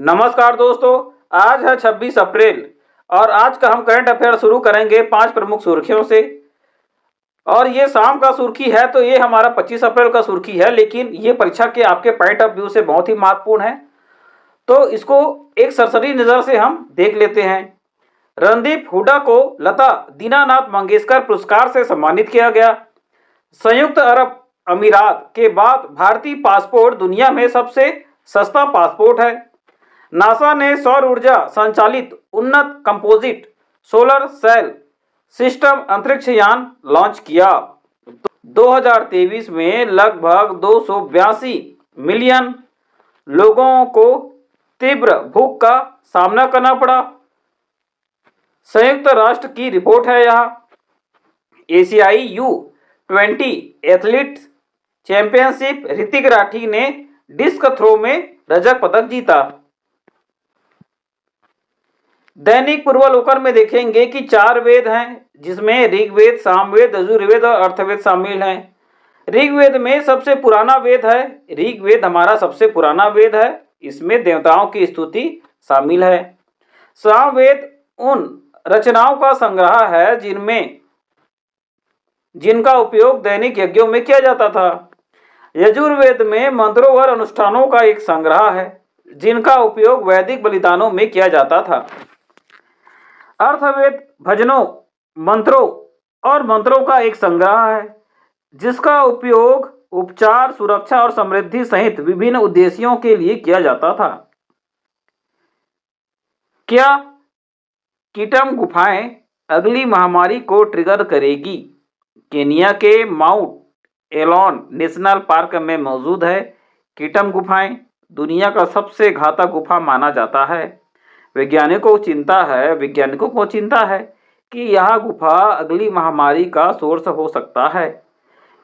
नमस्कार दोस्तों। आज है 26 अप्रैल और आज का हम करंट अफेयर शुरू करेंगे 5 प्रमुख सुर्खियों से। और ये शाम का सुर्खी है तो ये हमारा 25 अप्रैल का सुर्खी है, लेकिन ये परीक्षा के आपके पॉइंट ऑफ व्यू से बहुत ही महत्वपूर्ण है, तो इसको एक सरसरी नज़र से हम देख लेते हैं। रणदीप हुड्डा को लता दीनानाथ मंगेशकर पुरस्कार से सम्मानित किया गया। संयुक्त अरब अमीरात के बाद भारतीय पासपोर्ट दुनिया में सबसे सस्ता पासपोर्ट है। नासा ने सौर ऊर्जा संचालित उन्नत कंपोजिट सोलर सेल सिस्टम अंतरिक्ष यान लॉन्च किया। 2023 में लगभग 282 मिलियन लोगों को तीव्र भूख का सामना करना पड़ा। संयुक्त राष्ट्र की रिपोर्ट है यहाँ। एशियाई U20 athletes championship Hrithik Rathi ने डिस्क थ्रो में रजत पदक जीता। दैनिक पूर्वावलोकन में देखेंगे कि 4 वेद हैं, जिसमें ऋग्वेद, सामवेद, यजुर्वेद और अर्थवेद शामिल हैं। ऋग्वेद में सबसे पुराना वेद है। ऋग्वेद हमारा सबसे पुराना वेद है। इसमें देवताओं की स्तुति शामिल है। सामवेद उन रचनाओं का संग्रह है जिनका उपयोग दैनिक यज्ञों में किया जाता था। यजुर्वेद में मंत्रों और अनुष्ठानों का एक संग्रह है, जिनका उपयोग वैदिक बलिदानों में किया जाता था। अर्थवेद भजनों, मंत्रों और मंत्रों का एक संग्रह है, जिसका उपयोग उपचार, सुरक्षा और समृद्धि सहित विभिन्न उद्देश्यों के लिए किया जाता था। क्या कीटम गुफाएं अगली महामारी को ट्रिगर करेगी? केनिया के माउंट एलोन नेशनल पार्क में मौजूद है कीटम गुफाएं। दुनिया का सबसे घातक गुफा माना जाता है। वैज्ञानिकों को चिंता है कि यह गुफा अगली महामारी का सोर्स हो सकता है।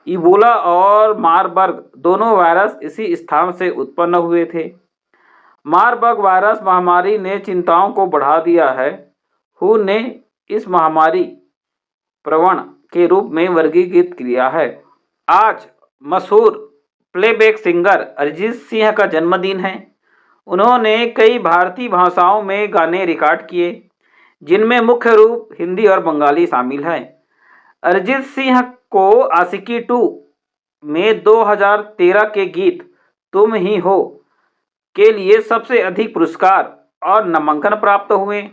इबोला और मारबर्ग दोनों वायरस इसी स्थान से उत्पन्न हुए थे। मारबर्ग वायरस महामारी ने चिंताओं को बढ़ा दिया है। हू ने इस महामारी प्रवण के रूप में वर्गीकृत किया है। आज मशहूर प्लेबैक सिंगर अरिजीत सिंह का जन्मदिन है। उन्होंने कई भारतीय भाषाओं में गाने रिकॉर्ड किए, जिनमें मुख्य रूप हिंदी और बंगाली शामिल हैं। अरिजीत सिंह को आशिकी 2 में 2013 के गीत तुम ही हो के लिए सबसे अधिक पुरस्कार और नामांकन प्राप्त हुए।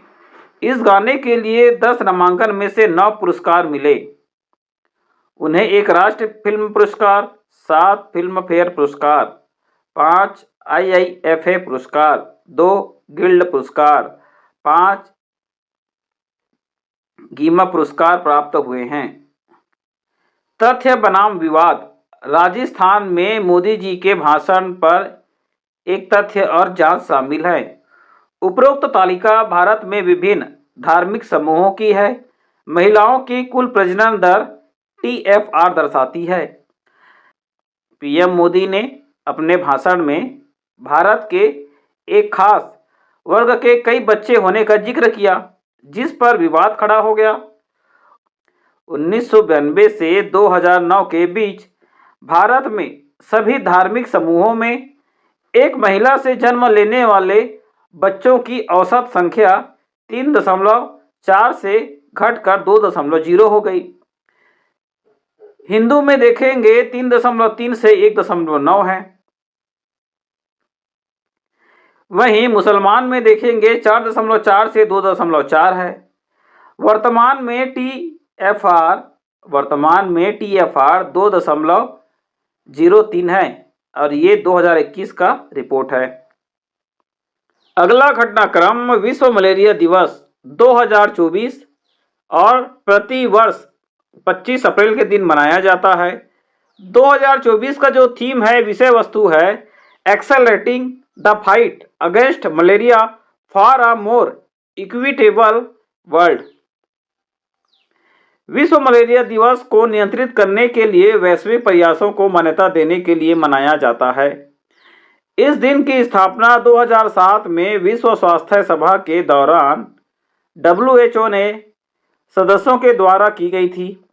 इस गाने के लिए 10 नामांकन में से 9 पुरस्कार मिले। उन्हें 1 राष्ट्रीय फिल्म पुरस्कार, 7 फिल्म फेयर पुरस्कार, 5 IIFA पुरस्कार, 2 गिल्ड पुरस्कार, 5 गीमा पुरस्कार प्राप्त हुए हैं। तथ्य बनाम विवाद। राजस्थान में मोदी जी के भाषण पर एक तथ्य और जांच शामिल है। उपरोक्त तालिका भारत में विभिन्न धार्मिक समूहों की है। महिलाओं की कुल प्रजनन दर TFR दर्शाती है। PM मोदी ने अपने भाषण में भारत के एक खास वर्ग के कई बच्चे होने का जिक्र किया, जिस पर विवाद खड़ा हो गया। 1992 से 2009 के बीच भारत में सभी धार्मिक समूहों में एक महिला से जन्म लेने वाले बच्चों की औसत संख्या 3.4 से घटकर 2.0 हो गई। हिंदू में देखेंगे 3.3 से 1.9 है। वहीं मुसलमान में देखेंगे 4.4 से 2.4 है। वर्तमान में TFR 2.03 है और ये 2021 का रिपोर्ट है। अगला घटनाक्रम विश्व मलेरिया दिवस 2024 और प्रति वर्ष 25 अप्रैल के दिन मनाया जाता है। 2024 का जो थीम है, विषय वस्तु है accelerating the fight against malaria for a more equitable world. विश्व मलेरिया दिवस को नियंत्रित करने के लिए वैश्विक प्रयासों को मान्यता देने के लिए मनाया जाता है। इस दिन की स्थापना 2007 में विश्व स्वास्थ्य सभा के दौरान WHO ने सदस्यों के द्वारा की गई थी।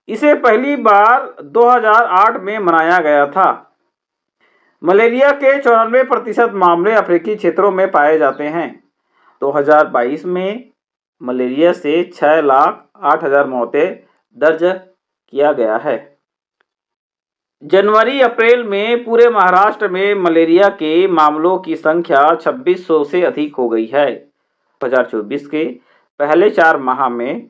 इसे पहली बार 2008 में मनाया गया था। मलेरिया के 94% मामले अफ्रीकी क्षेत्रों में पाए जाते हैं। 2022 में मलेरिया से 6,08,000 मौतें दर्ज किया गया है। जनवरी अप्रैल में पूरे महाराष्ट्र में मलेरिया के मामलों की संख्या 2600 से अधिक हो गई है। 2024 के पहले 4 माह में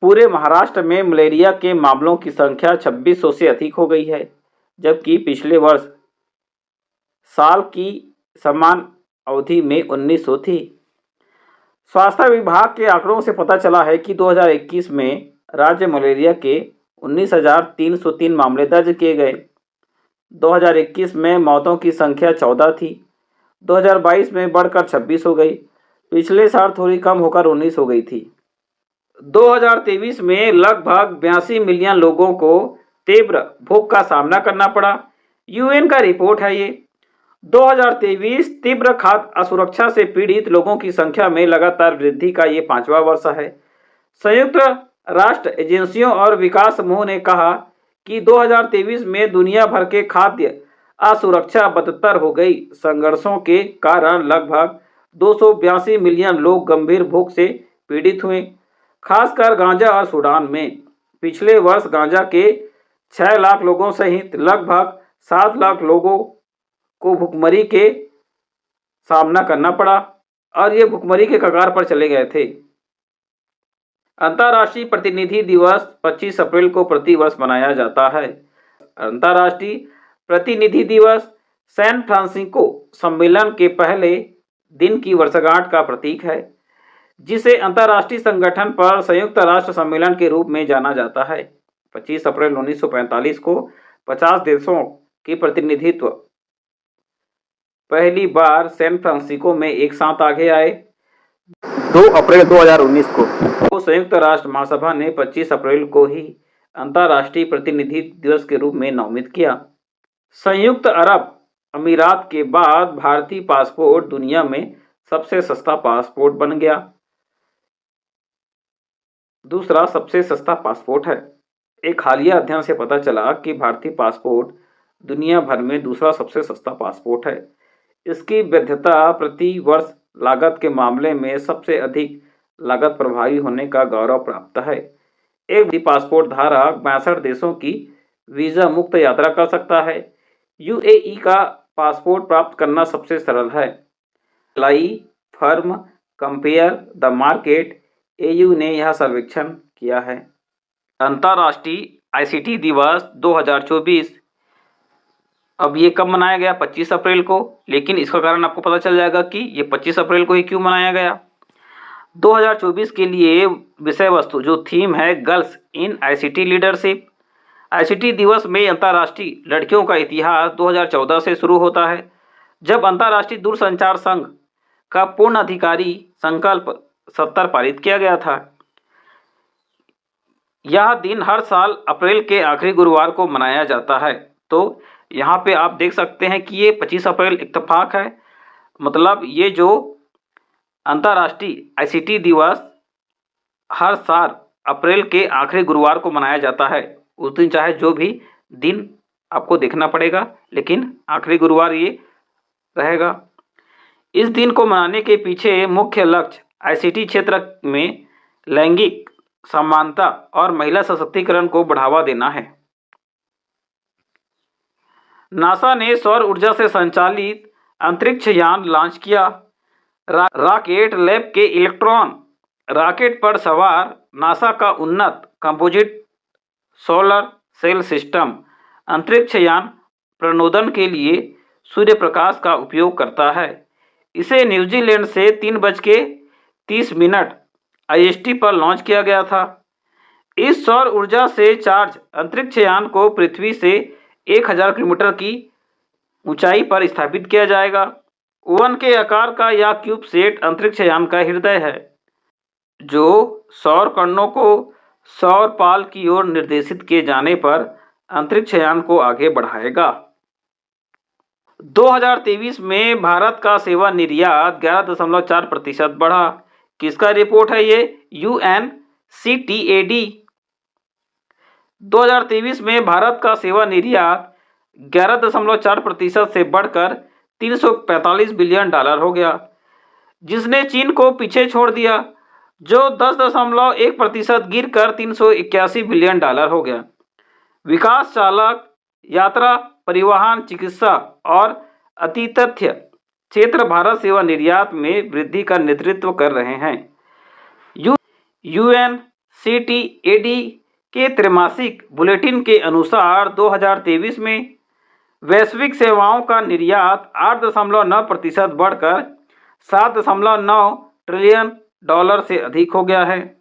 पूरे महाराष्ट्र में मलेरिया के मामलों की संख्या 2600 से अधिक हो गई है, जबकि पिछले वर्ष साल की समान अवधि में 1900 थी। स्वास्थ्य विभाग के आंकड़ों से पता चला है कि 2021 में राज्य मलेरिया के 19,303 मामले दर्ज किए गए। 2021 में मौतों की संख्या 14 थी। 2022 में बढ़कर 26 हो गई। पिछले साल थोड़ी कम होकर 19 हो गई थी। 2023 में लगभग 82 मिलियन लोगों को तीव्र भूख का सामना करना पड़ा। यूएन का रिपोर्ट है ये। 2023 तीव्र खाद्य असुरक्षा से पीड़ित लोगों की संख्या में लगातार वृद्धि का ये 5वां वर्ष है। संयुक्त राष्ट्र एजेंसियों और विकास समूह ने कहा कि 2023 में दुनिया भर के खाद्य असुरक्षा बदतर हो गई। संघर्षों के कारण लगभग 282 मिलियन लोग गंभीर भूख से पीड़ित हुए, खासकर गांजा और सूडान में। पिछले वर्ष गांजा के 6 लाख लोगों सहित लगभग 7 लाख लोगों को भुखमरी के सामना करना पड़ा और ये भुखमरी के कगार पर चले गए थे। अंतर्राष्ट्रीय प्रतिनिधि दिवस 25 अप्रैल को प्रतिवर्ष मनाया जाता है। अंतर्राष्ट्रीय प्रतिनिधि दिवस सैन फ्रांसिस्को सम्मेलन के पहले दिन की वर्षगांठ का प्रतीक है, जिसे अंतर्राष्ट्रीय संगठन पर संयुक्त राष्ट्र सम्मेलन के रूप में जाना जाता है। 25 अप्रैल 1945 को 50 देशों के प्रतिनिधित्व पहली बार सैन फ्रांसिस्को में एक साथ आगे आए। 2 अप्रैल 2019 को संयुक्त राष्ट्र महासभा ने 25 अप्रैल को ही अंतर्राष्ट्रीय प्रतिनिधि दिवस के रूप में नामित किया। संयुक्त अरब अमीरात के बाद भारतीय पासपोर्ट दुनिया में सबसे सस्ता पासपोर्ट बन गया। दूसरा सबसे सस्ता पासपोर्ट है। एक हालिया अध्ययन से पता चला कि भारतीय पासपोर्ट दुनिया भर में दूसरा सबसे सस्ता पासपोर्ट है। इसकी वैधता प्रति वर्ष लागत के मामले में सबसे अधिक लागत प्रभावी होने का गौरव प्राप्त है। एक पासपोर्ट धारक 62 देशों की वीजा मुक्त यात्रा कर सकता है। यूएई का पासपोर्ट प्राप्त करना सबसे सरल है। लाई फर्म कंपेयर द मार्केट एयू ने यह सर्वेक्षण किया है। अंतर्राष्ट्रीय आईसीटी दिवस 2024 अब ये कब मनाया गया? 25 अप्रैल को। लेकिन इसका कारण आपको पता चल जाएगा कि ये 25 अप्रैल को ही क्यों मनाया गया। 2024 के लिए विषय वस्तु जो थीम है girls in ICT leadership. ICT दिवस में अंतर्राष्ट्रीय लड़कियों का इतिहास 2014 से शुरू होता है, जब अंतर्राष्ट्रीय दूरसंचार संघ का पूर्ण अधिकारी संकल्प 70 पारित किया गया था। यह दिन हर साल अप्रैल के आखिरी गुरुवार को मनाया जाता है। तो यहाँ पे आप देख सकते हैं कि ये 25 अप्रैल इत्तेफाक है। मतलब ये जो अंतर्राष्ट्रीय आईसीटी दिवस हर साल अप्रैल के आखिरी गुरुवार को मनाया जाता है। उस दिन चाहे जो भी दिन आपको देखना पड़ेगा, लेकिन आखिरी गुरुवार ये रहेगा। इस दिन को मनाने के पीछे मुख्य लक्ष्य आईसीटी क्षेत्र में लैंगिक समानता और महिला सशक्तिकरण को बढ़ावा देना है। नासा ने सौर ऊर्जा से संचालित अंतरिक्ष यान लॉन्च किया। रॉकेट लैब के इलेक्ट्रॉन रॉकेट पर सवार नासा का उन्नत कंपोजिट सोलर सेल सिस्टम अंतरिक्ष यान प्रणोदन के लिए सूर्य प्रकाश का उपयोग करता है। इसे न्यूजीलैंड से 3:30 IST पर लॉन्च किया गया था। इस सौर ऊर्जा से चार्ज अंतरिक्ष यान को पृथ्वी से 1000 किलोमीटर की ऊंचाई पर स्थापित किया जाएगा। ओवन के आकार का यह क्यूब सेट अंतरिक्ष यान का हृदय है, जो सौर किरणों को सौर पाल की ओर निर्देशित किए जाने पर अंतरिक्ष यान को आगे बढ़ाएगा। 2023 में भारत का सेवा निर्यात 11.4% बढ़ा। किसका रिपोर्ट है ये? UNCTAD। 2023 में भारत का सेवा निर्यात 11.4% से बढ़कर $345 बिलियन हो गया, जिसने चीन को पीछे छोड़ दिया, जो 10.1% गिरकर $381 बिलियन हो गया। विकास चालक, यात्रा, परिवहन, चिकित्सा और आतिथ्य क्षेत्र भारत सेवा निर्यात में वृद्धि का नेतृत्व कर रहे हैं। UNCTAD के त्रैमासिक बुलेटिन के अनुसार 2023 में वैश्विक सेवाओं का निर्यात 8.9% बढ़कर $7.9 ट्रिलियन से अधिक हो गया है।